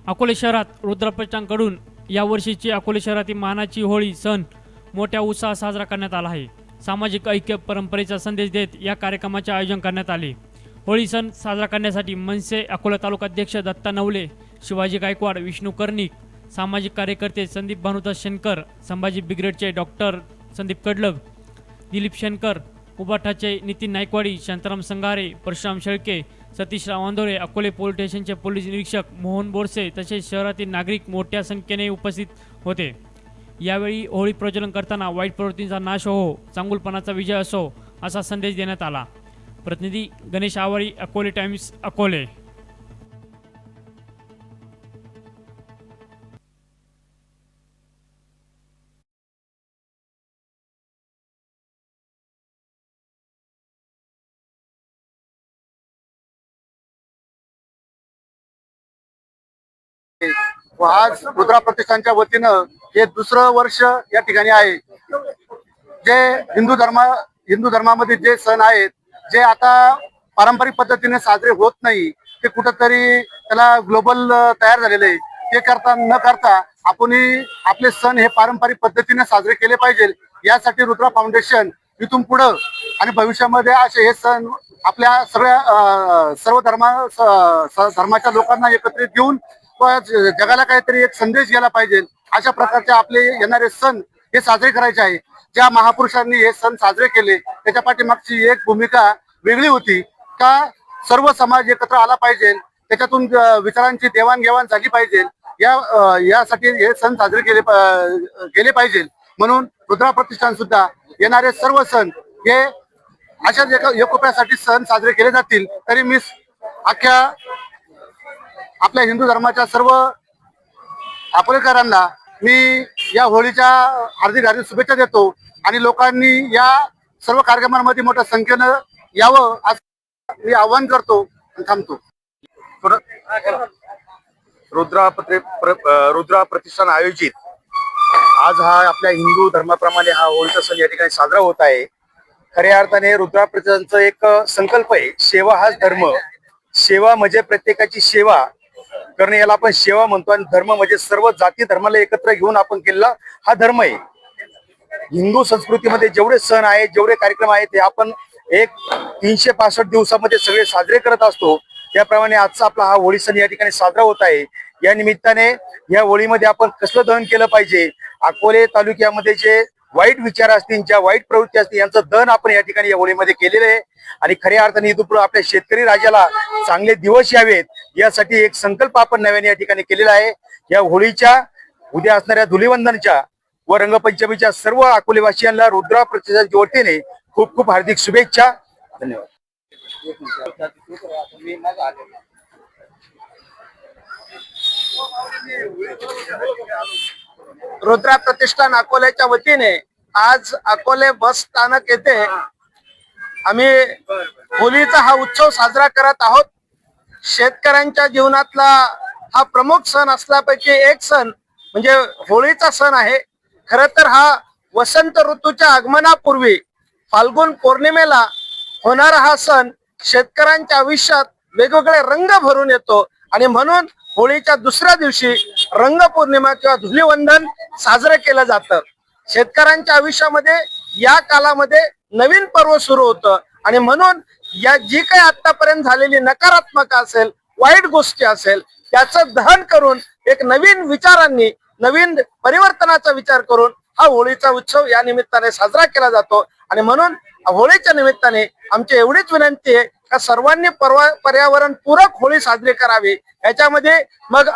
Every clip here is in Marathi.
अकोले शहरात रुद्रप्रचांकडून यावर्षीची अकोले शहरातील मानाची होळी सण मोठ्या उत्साहात साजरा करण्यात आला आहे। सामाजिक ऐक्य परंपरेचा संदेश देत या कार्यक्रमाचे आयोजन करण्यात आले। होळी सण साजरा करण्यासाठी मनसे अकोला तालुकाध्यक्ष दत्ता नवले, शिवाजी गायकवाड, विष्णू कर्णिक, सामाजिक कार्यकर्ते संदीप भानुदास शेनकर, संभाजी ब्रिगेडचे doctor Sandeep Kadlag, Dilip Schenker, उबाठाचे Nitin Naikwadi, Shantaram Sangare, Parshuram Shelke, Satish रावांदोरे, Akole police स्टेशनचे पोलीस निरीक्षक मोहन बोरसे तसेच शहरातील नागरिक मोठ्या संख्येने उपस्थित होते। यावेळी होळी प्रज्वलन करताना वाईट प्रवृत्तींचा नाश हो, चांगुलपणाचा विजय असो असा संदेश देण्यात आला। प्रतिनिधी गणेश आवारी, अकोले टाइम्स, अकोले। व आज रुद्रा प्रतिष्ठानच्या वतीनं हे दुसरं वर्ष या ठिकाणी आहे। जे हिंदू धर्मामध्ये जे सण आहेत, जे आता पारंपरिक पद्धतीने साजरे होत नाही, ते कुठंतरी त्याला ग्लोबल तयार झालेले आहे। ते न करता आपण आपले सण हे पारंपरिक पद्धतीने साजरे केले पाहिजे। यासाठी रुद्रा फाउंडेशन इथून पुढे आणि भविष्यामध्ये असे हे सण आपल्या सर्व धर्माच्या लोकांना एकत्रित घेऊन जगाला काहीतरी एक संदेश गेला पाहिजे। अशा प्रकारचे आपले येणारे सण हे साजरे करायचे आहे। ज्या महापुरुषांनी हे सण साजरे केले त्याच्या पाठीमागची एक भूमिका वेगळी होती का सर्व समाज एकत्र आला पाहिजे, त्याच्यातून विचारांची देवाणघेवाण झाली पाहिजे। यासाठी हे सण साजरे केले पाहिजे। म्हणून रुद्रा प्रतिष्ठान सुद्धा येणारे सर्व सण हे अशाच एकोप्यासाठी सण साजरे केले जातील। तरी मी अख्ख्या आपल्या हिंदू धर्माच्या सर्व अकोलेकरांना मी या होळीच्या हार्दिक शुभेच्छा देतो आणि लोकांनी या सर्व कार्यक्रमांमध्ये मोठ्या संख्येनं यावं असं मी आवाहन करतो आणि थांबतो। रुद्रा प्रतिष्ठान आयोजित आज हा आपल्या हिंदू धर्माप्रमाणे हा होळीचा सण या ठिकाणी साजरा होत आहे। खऱ्या अर्थाने रुद्रा प्रतिष्ठानचा एक संकल्प आहे, सेवा हाच धर्म। सेवा म्हणजे प्रत्येकाची सेवा करणे, याला आपण सेवा म्हणतो। आणि धर्म म्हणजे सर्व जाती धर्माला एकत्र घेऊन आपण केलेला हा धर्म आहे। हिंदू संस्कृतीमध्ये जेवढे सण आहेत, जेवढे कार्यक्रम आहेत, ते आपण एक 365 दिवसामध्ये सगळे साजरे करत असतो। त्याप्रमाणे आजचा आपला हा होळी सण या ठिकाणी साजरा होत आहे। या निमित्ताने या होळीमध्ये आपण कसलं दहन केलं पाहिजे, अकोले तालुक्यामध्ये जे वाईट विचार असतील, ज्या वाईट प्रवृत्ती असतील, यांचं दहन आपण या ठिकाणी या होळीमध्ये केलेलं आहे। आणि खऱ्या अर्थाने इथून आपल्या शेतकरी राजाला चांगले दिवस यावेत यासाठी एक संकल्प आपण नव्याने या ठिकाणी केलेला आहे। या होळीच्या उद्या असणाऱ्या धुलीवंदनच्या व रंगपंचमीच्या सर्व अकोलेवासियांना रुद्रा प्रतिष्ठानच्या वतीने खूप खूप हार्दिक शुभेच्छा। धन्यवाद। रुद्रा प्रतिष्ठान अकोल्याच्या वतीने आज अकोले बस स्थानक येथे आम्ही होळीचा हा उत्सव साजरा करत आहोत। शेतकऱ्यांच्या जीवनातला हा प्रमुख सण असल्यापैकी एक सण म्हणजे होळीचा सण आहे। खरं तर हा वसंत ऋतूच्या आगमनापूर्वी फाल्गुन पौर्णिमेला होणारा हा सण शेतकऱ्यांच्या आयुष्यात वेगवेगळे रंग भरून येतो आणि म्हणून होळीच्या दुसऱ्या दिवशी रंगपौर्णिमा किंवा धुलीवंदन साजरं केलं जातं। शेतकऱ्यांच्या आयुष्यामध्ये या कालामध्ये नवीन पर्व सुरू होतं आणि म्हणून या जी काही आतापर्यंत झालेली नकारात्मक असेल, वाईट गोष्टी असेल, त्याचं दहन करून एक नवीन विचारांनी, नवीन परिवर्तनाचा विचार करून हा होळीचा उत्सव या निमित्ताने साजरा केला जातो। आणि म्हणून होळीच्या निमित्ताने आमची एवढीच विनंती आहे का सर्वांनी पर्यावरण पूरक होळी साजरी करावी। याच्यामध्ये मग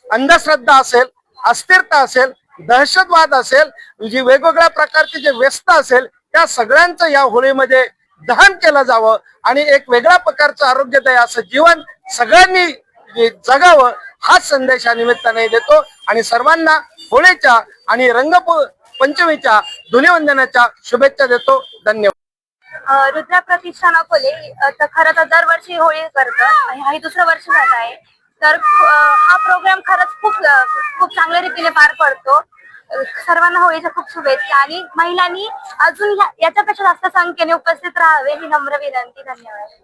अंधश्रद्धा असेल, अस्थिरता असेल, दहशतवाद असेल, जी वेगवेगळ्या प्रकारची जे व्यस्त असेल, त्या सगळ्यांचं या होळीमध्ये दहन केलं जावं आणि एक वेगळ्या प्रकारचं आरोग्यदायी असं जीवन सगळ्यांनी जगावं हा संदेश या निमित्ताने देतो आणि सर्वांना होळीच्या आणि रंगपंचमीच्या धुलीवंदनाच्या शुभेच्छा देतो। धन्यवाद। रुद्रा प्रतिष्ठान अकोले तर खरं तर दरवर्षी होळी करतं, हे दुसरं वर्ष झालं आहे। तर हा प्रोग्राम खरंच खूप चांगल्या रीतीने पार पडतो। सर्वांना होळीच्या खूप शुभेच्छा आणि महिलांनी अजून याच्यापेक्षा जास्त संख्येने उपस्थित राहावे ही नम्र विनंती। धन्यवाद।